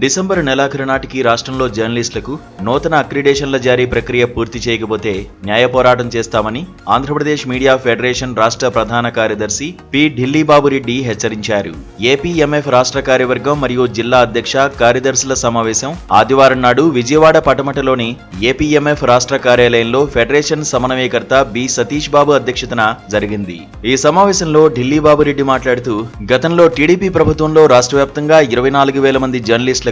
December నెలాఖరు నాటికి రాష్ట్రంలో జర్నలిస్టులకు నూతన అక్రిడేషన్ల జారీ ప్రక్రియ పూర్తి చేయకపోతే న్యాయ పోరాటం చేస్తామని ఆంధ్రప్రదేశ్ మీడియా ఫెడరేషన్ రాష్ట్ర ప్రధాన కార్యదర్శి పి ఢిల్లీబాబురెడ్డి హెచ్చరించారు. ఏపీఎంఎఫ్ రాష్ట్ర కార్యవర్గం మరియు జిల్లా అధ్యక్ష కార్యదర్శుల సమావేశం ఆదివారం నాడు విజయవాడ పటమటలోని ఏపీఎంఎఫ్ రాష్ట్ర కార్యాలయంలో ఫెడరేషన్ సమన్వయకర్త బి సతీష్ బాబు అధ్యక్షతన జరిగింది. ఈ సమావేశంలో ఢిల్లీబాబురెడ్డి మాట్లాడుతూ గతంలో టీడీపీ ప్రభుత్వంలో రాష్ట్ర వ్యాప్తంగా 24,000 మంది జర్నలిస్టులకు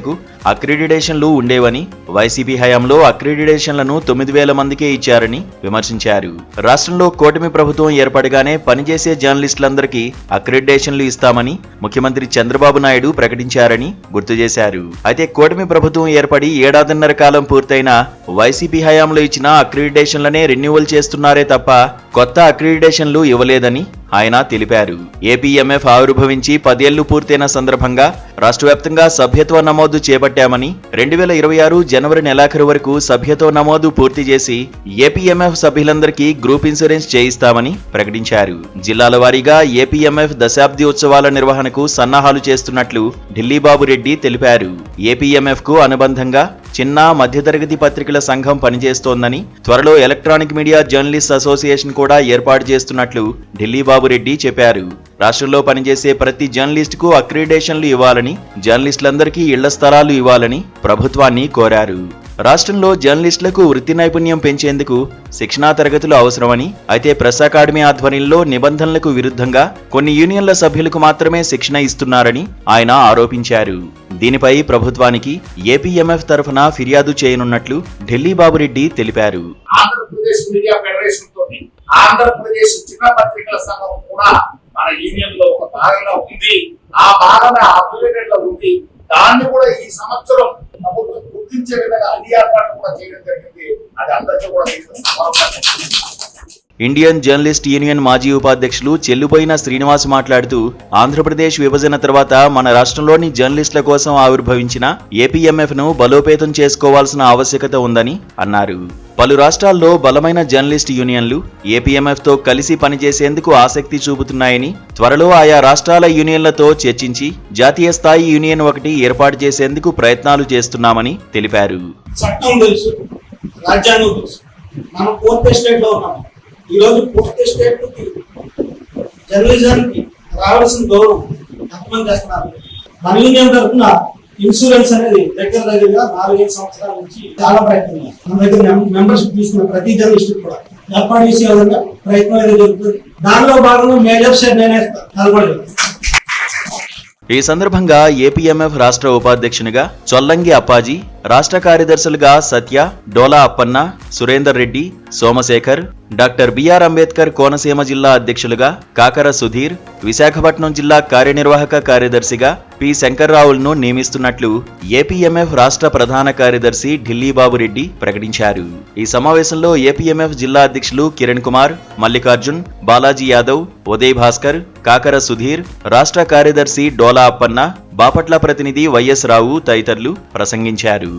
అక్రిడిటేషన్లు ఉండేవని, వైసీపీ హయాంలో అక్రిడిటేషన్లను 9,000 మందికే ఇచ్చారని విమర్శించారు. రాష్ట్రంలో కూటమి ప్రభుత్వం ఏర్పడగానే పనిచేసే జర్నలిస్టులందరికీ అక్రిడిటేషన్లు ఇస్తామని ముఖ్యమంత్రి చంద్రబాబు నాయుడు ప్రకటించారని గుర్తు చేశారు. అయితే కూటమి ప్రభుత్వం ఏర్పడి ఏడాదిన్నర కాలం పూర్తయినా వైసీపీ హయాంలో ఇచ్చిన అక్రిడిటేషన్లనే రెన్యువల్ చేస్తున్నారే తప్ప కొత్త అక్రిడిటేషన్లు ఇవ్వలేదని ఆయన తెలిపారు. ఏపీఎంఎఫ్ ఆవిర్భవించి 10 ఏళ్లు పూర్తయిన సందర్భంగా రాష్ట్ర వ్యాప్తంగా సభ్యత్వ నమోదు చేపట్టామని, 2026 జనవరి నెలాఖరు వరకు సభ్యత్వ నమోదు పూర్తి చేసి ఏపీఎంఎఫ్ సభ్యులందరికీ గ్రూప్ ఇన్సూరెన్స్ చేయిస్తామని ప్రకటించారు. జిల్లాల వారీగా ఏపీఎంఎఫ్ దశాబ్ది ఉత్సవాల నిర్వహణకు సన్నాహాలు చేస్తున్నట్లు ఢిల్లీబాబురెడ్డి తెలిపారు. ఏపీఎంఎఫ్ కు అనుబంధంగా చిన్న మధ్యతరగతి పత్రికల సంఘం పనిచేస్తోందని, త్వరలో ఎలక్ట్రానిక్ మీడియా జర్నలిస్ట్ అసోసియేషన్ కూడా ఏర్పాటు చేస్తున్నట్లు ఢిల్లీబాబురెడ్డి చెప్పారు. రాష్ట్రంలో పనిచేసే ప్రతి జర్నలిస్టుకు అక్రిడిటేషన్లు ఇవ్వాలని, జర్నలిస్టులందరికీ ఇళ్ల స్థలాలు ఇవ్వాలని ప్రభుత్వాన్ని కోరారు. రాష్ట్రంలో జర్నలిస్టులకు వృత్తి నైపుణ్యం పెంచేందుకు శిక్షణా తరగతులు అవసరమని, అయితే ప్రెస్ అకాడమీ ఆధ్వర్యంలో నిబంధనలకు విరుద్ధంగా కొన్ని యూనియన్ల సభ్యులకు మాత్రమే శిక్షణ ఇస్తున్నారని ఆయన ఆరోపించారు. దీనిపై ప్రభుత్వానికి ఏపీఎంఎఫ్ తరఫున ఫిర్యాదు చేయనున్నట్లు ఢిల్లీబాబురెడ్డి తెలిపారు. ఆంధ్రప్రదేశ్ మీడియా ఫెడరేషన్ తోటి ఆంధ్రప్రదేశ్ చిన్న పత్రికల సంఘం కూడా మన యూనియన్ లో ఒక భాగంగా ఉంది. ఆ భాగంగా అఫిలియేటెడ్ లో ఉంది. దాన్ని కూడా ఈ సంవత్సరం ప్రభుత్వం గుర్తించే విధంగా అన్ని ఏర్పాట్లు కూడా చేయడం జరిగింది. అది అందరికీ కూడా ఇండియన్ జర్నలిస్ట్ యూనియన్ మాజీ ఉపాధ్యక్షులు చెల్లుబోయిన శ్రీనివాస్ మాట్లాడుతూ ఆంధ్రప్రదేశ్ విభజన తర్వాత మన రాష్ట్రంలోని జర్నలిస్టుల కోసం ఆవిర్భవించిన ఏపీఎంఎఫ్ ను బలోపేతం చేసుకోవాల్సిన ఆవశ్యకత ఉందని అన్నారు. పలు రాష్ట్రాల్లో బలమైన జర్నలిస్ట్ యూనియన్లు ఏపీఎంఎఫ్ తో కలిసి పనిచేసేందుకు ఆసక్తి చూపుతున్నాయని, త్వరలో ఆయా రాష్ట్రాల యూనియన్లతో చర్చించి జాతీయ స్థాయి యూనియన్ ఒకటి ఏర్పాటు చేసేందుకు ప్రయత్నాలు చేస్తున్నామని తెలిపారు. ఈ రోజు పూర్తి స్టేట్ జర్నలిజానికి రావాల్సిన గౌరవం ఎంతమంది చేస్తున్నారు. మన యూనియన్ తరఫున ఇన్సూరెన్స్ అనేది దగ్గరగా 4-5 సంవత్సరాల నుంచి చాలా ప్రయత్నం. మన దగ్గర మెంబర్షిప్ తీసుకున్న ప్రతి జర్నలిస్ట్ కూడా ఏర్పాటు చేసే విధంగా ప్రయత్నం అనేది జరుగుతుంది. దానిలో భాగంగా మేజర్ షేర్ నేనేస్తాను. ఈ సందర్భంగా ఏపీఎంఎఫ్ రాష్ట్ర ఉపాధ్యక్షునిగా చొల్లంగి అప్పాజీ, రాష్ట్ర కార్యదర్శులుగా సత్య, డోలా అప్పన్న, సురేందర్ రెడ్డి, సోమశేఖర్, డాక్టర్ బిఆర్ అంబేద్కర్ కోనసీమ జిల్లా అధ్యక్షులుగా కాకర సుధీర్, విశాఖపట్నం జిల్లా కార్యనిర్వాహక కార్యదర్శిగా పి శంకర్రావులను నియమిస్తున్నట్లు ఏపీఎంఎఫ్ రాష్ట్ర ప్రధాన కార్యదర్శి ఢిల్లీబాబురెడ్డి ప్రకటించారు. ఈ సమావేశంలో ఏపీఎంఎఫ్ జిల్లా అధ్యక్షులు కిరణ్ కుమార్, మల్లికార్జున్, బాలాజీ యాదవ్, ఉదయ్ భాస్కర్, కాకర సుధీర్, రాష్ట్ర కార్యదర్శి డోలా అప్పన్న, బాపట్ల ప్రతినిధి వైఎస్ రావు తదితరులు ప్రసంగించారు.